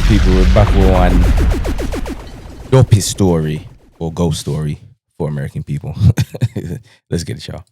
people, we're back with one dopey story or ghost story for American people. Let's get it, y'all.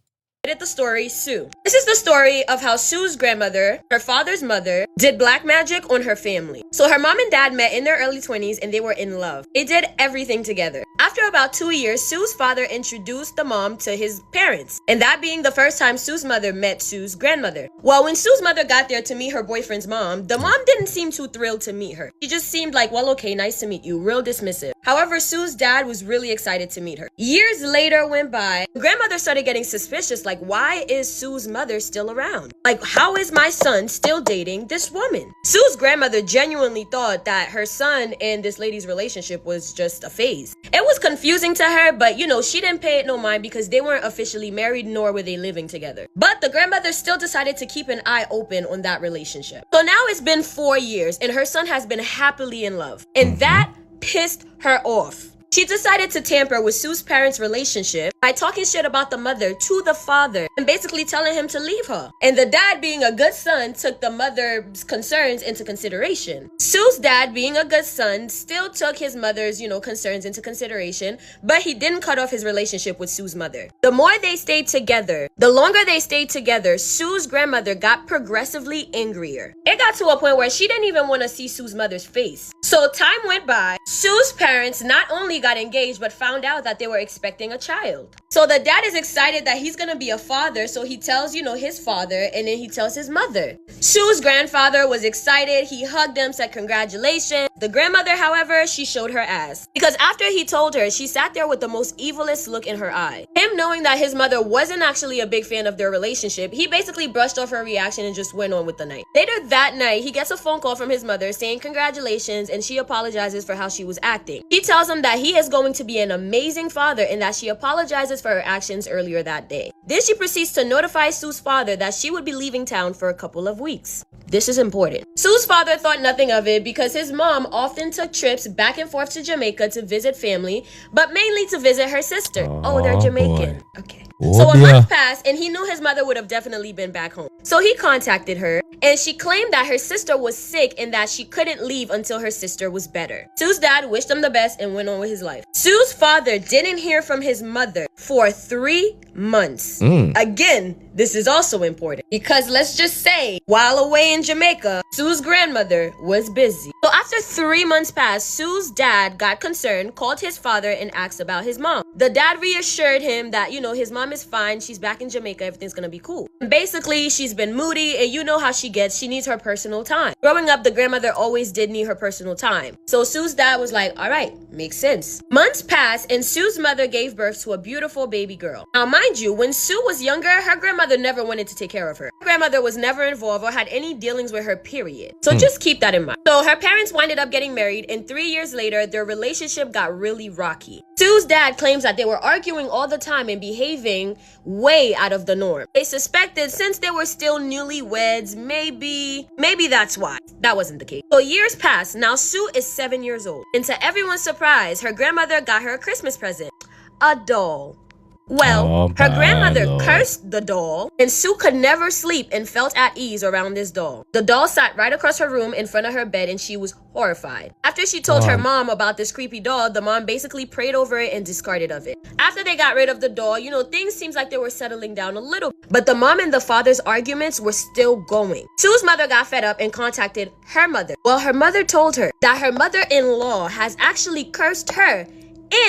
The story Sue. This is the story of how Sue's grandmother, her father's mother, did black magic on her family. So her mom and dad met in their early 20s and they were in love. They did everything together. After about 2 years, Sue's father introduced the mom to his parents, and that being the first time Sue's mother met Sue's grandmother. Well, when Sue's mother got there to meet her boyfriend's mom, the mom didn't seem too thrilled to meet her. She just seemed like, well, okay, nice to meet you, real dismissive. However, Sue's dad was really excited to meet her. Years later went by, grandmother started getting suspicious, like, why is Sue's mother still around? Like, how is my son still dating this woman? Sue's grandmother genuinely thought that her son and this lady's relationship was just a phase. It was confusing to her, but she didn't pay it no mind because they weren't officially married nor were they living together. But the grandmother still decided to keep an eye open on that relationship. So now it's been 4 years and her son has been happily in love. And that pissed her off. She decided to tamper with Sue's parents' relationship by talking shit about the mother to the father and basically telling him to leave her. And the dad, being a good son, took the mother's concerns into consideration. Sue's dad, being a good son, still took his mother's, concerns into consideration, but he didn't cut off his relationship with Sue's mother. The more they stayed together, the longer they stayed together, Sue's grandmother got progressively angrier. It got to a point where she didn't even want to see Sue's mother's face. So time went by. Sue's parents not only got engaged but found out that they were expecting a child. So the dad is excited that he's gonna be a father, so he tells his father, and then he tells his mother. Sue's grandfather was excited. He hugged him, said congratulations. The grandmother, however, she showed her ass, because after he told her, she sat there with the most evilest look in her eye. Him knowing that his mother wasn't actually a big fan of their relationship, he basically brushed off her reaction and just went on with the night. Later that night, he gets a phone call from his mother saying congratulations, and she apologizes for how she was acting. He tells him that he is going to be an amazing father and that she apologizes for her actions earlier that day. Then she proceeds to notify Sue's father that she would be leaving town for a couple of weeks. This is important. Sue's father thought nothing of it because his mom often took trips back and forth to Jamaica to visit family, but mainly to visit her sister. Oh, they're Jamaican. Boy. Okay. So a month passed and he knew his mother would have definitely been back home. So he contacted her and she claimed that her sister was sick and that she couldn't leave until her sister was better. Sue's dad wished him the best and went on with his life. Sue's father didn't hear from his mother for 3 months. Again, this is also important because let's just say while away in Jamaica, Sue's grandmother was busy. So after 3 months passed, Sue's dad got concerned, called his father and asked about his mom. The dad reassured him that, his mom is fine. She's back in Jamaica. Everything's gonna be cool. Basically, she's been moody and you know how she gets. She needs her personal time. Growing up, the grandmother always did need her personal time. So Sue's dad was like, all right, makes sense. Months passed and Sue's mother gave birth to a beautiful baby girl. Now, mind you, when Sue was younger, her grandmother never wanted to take care of her. Her grandmother was never involved or had any dealings with her, period. So just keep that in mind. So her parents winded up getting married and 3 years later, their relationship got really rocky. Sue's dad claims that they were arguing all the time and behaving way out of the norm. They suspected since they were still newlyweds, maybe that's why. That wasn't the case. So years passed. Now Sue is 7 years old. And to everyone's surprise, her grandmother got her a Christmas present. A doll. Well, her grandmother cursed the doll, and Sue could never sleep and felt at ease around this doll. The doll sat right across her room in front of her bed, and she was horrified. After she told her mom about this creepy doll, the mom basically prayed over it and discarded of it. After they got rid of the doll, things seems like they were settling down a little, but the mom and the father's arguments were still going. Sue's mother got fed up and contacted her mother. Well, her mother told her that her mother-in-law has actually cursed her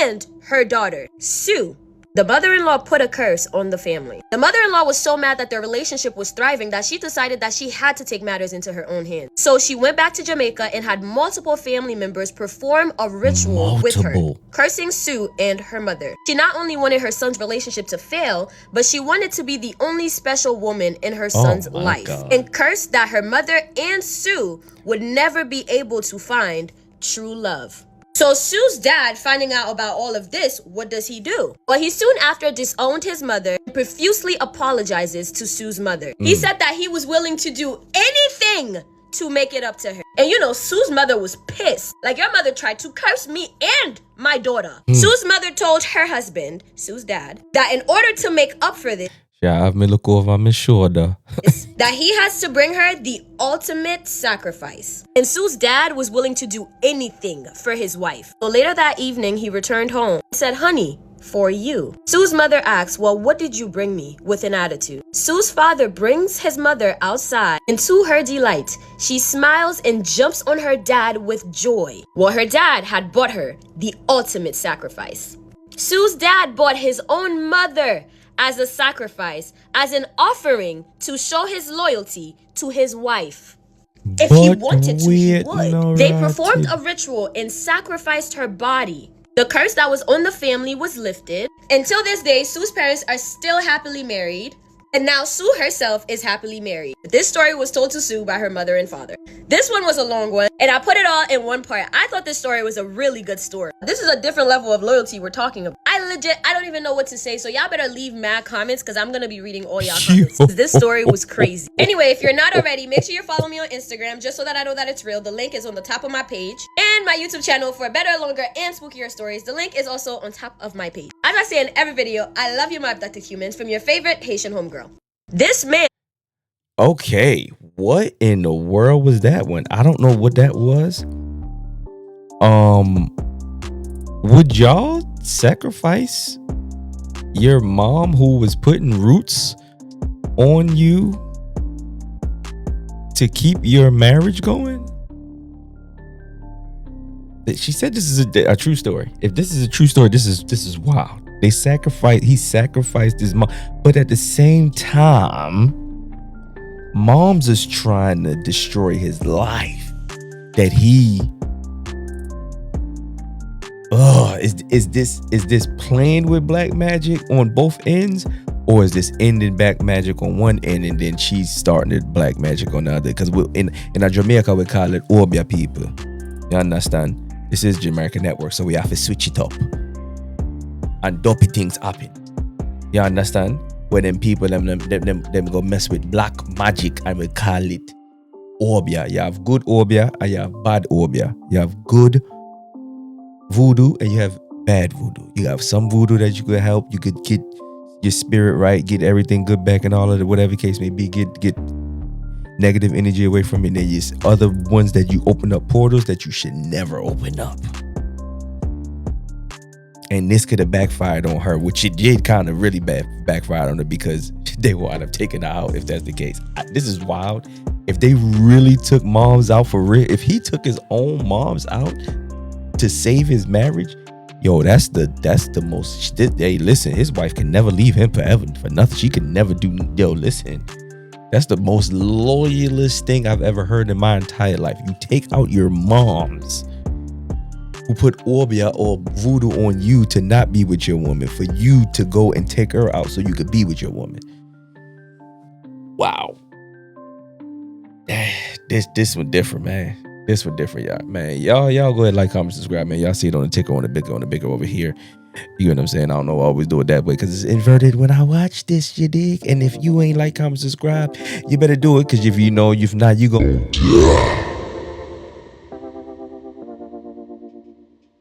and her daughter, Sue. The mother-in-law put a curse on the family. The mother-in-law was so mad that their relationship was thriving that she decided that she had to take matters into her own hands. So she went back to Jamaica and had multiple family members perform a ritual with her, cursing Sue and her mother. She not only wanted her son's relationship to fail, but she wanted to be the only special woman in her son's life, and cursed that her mother and Sue would never be able to find true love. So Sue's dad, finding out about all of this, what does he do? Well, he soon after disowned his mother and profusely apologizes to Sue's mother. He said that he was willing to do anything to make it up to her. And Sue's mother was pissed. Like, your mother tried to curse me and my daughter. Sue's mother told her husband, Sue's dad, that in order to make up for this, Yeah, I've been look over my shoulder. that he has to bring her the ultimate sacrifice. And Sue's dad was willing to do anything for his wife. So later that evening, he returned home. He said, "Honey, for you." Sue's mother asks, "Well, what did you bring me?" with an attitude. Sue's father brings his mother outside, and to her delight, she smiles and jumps on her dad with joy. Well, her dad had bought her the ultimate sacrifice. Sue's dad bought his own mother as a sacrifice, as an offering to show his loyalty to his wife. If he wanted to, he would. They performed a ritual and sacrificed her body. The curse that was on the family was lifted. Until this day, Sue's parents are still happily married. And now Sue herself is happily married. This story was told to Sue by her mother and father. This one was a long one, and I put it all in one part. I thought this story was a really good story. This is a different level of loyalty we're talking about. I don't even know what to say, so y'all better leave mad comments because I'm gonna be reading all y'all comments. This story was crazy. Anyway, if you're not already, make sure you follow me on Instagram just so that I know that it's real. The link is on the top of my page. And my YouTube channel for better, longer, and spookier stories. The link is also on top of my page. As I say in every video, I love you, my abducted humans, from your favorite Haitian homegirl. This man. Okay, what in the world was that one? I don't know what that was. Would y'all sacrifice your mom who was putting roots on you to keep your marriage going? She said this is a true story. If this is a true story, this is wild. He sacrificed his mom, but at the same time, Moms is trying to destroy his life. That he, is this playing with black magic on both ends, or is this ending black magic on one end and then she's starting the black magic on the other? Because in our Jamaica we call it Obia people. You understand? This is Jamerica Network, so we have to switch it up and dopey things happen. You understand? Where them people them go mess with black magic and we call it Obia. You have good Obia and you have bad Obia. You have good voodoo and you have bad voodoo. You have some voodoo that you could help. You could get your spirit right, get everything good back and all of it, whatever the case may be. Get negative energy away from it. And then there's other ones that you open up portals that you should never open up. And this could have backfired on her, which it did kind of really backfired on her because they would have taken her out if that's the case. This is wild. If they really took moms out for real, if he took his own moms out to save his marriage, yo, that's the most. Hey, listen, his wife can never leave him forever for nothing. She can never do. Yo, listen, that's the most loyalist thing I've ever heard in my entire life. You take out your moms who put Obia or voodoo on you to not be with your woman, for you to go and take her out so you could be with your woman. Wow. This one different, man. This one different, y'all. Man, y'all go ahead, like, comment, subscribe, man. Y'all see it on the ticker, on the bigger over here. You know what I'm saying? I don't know, I always do it that way because it's inverted when I watch this, you dig? And if you ain't like, comment, subscribe, you better do it, because if you know, if not, you go.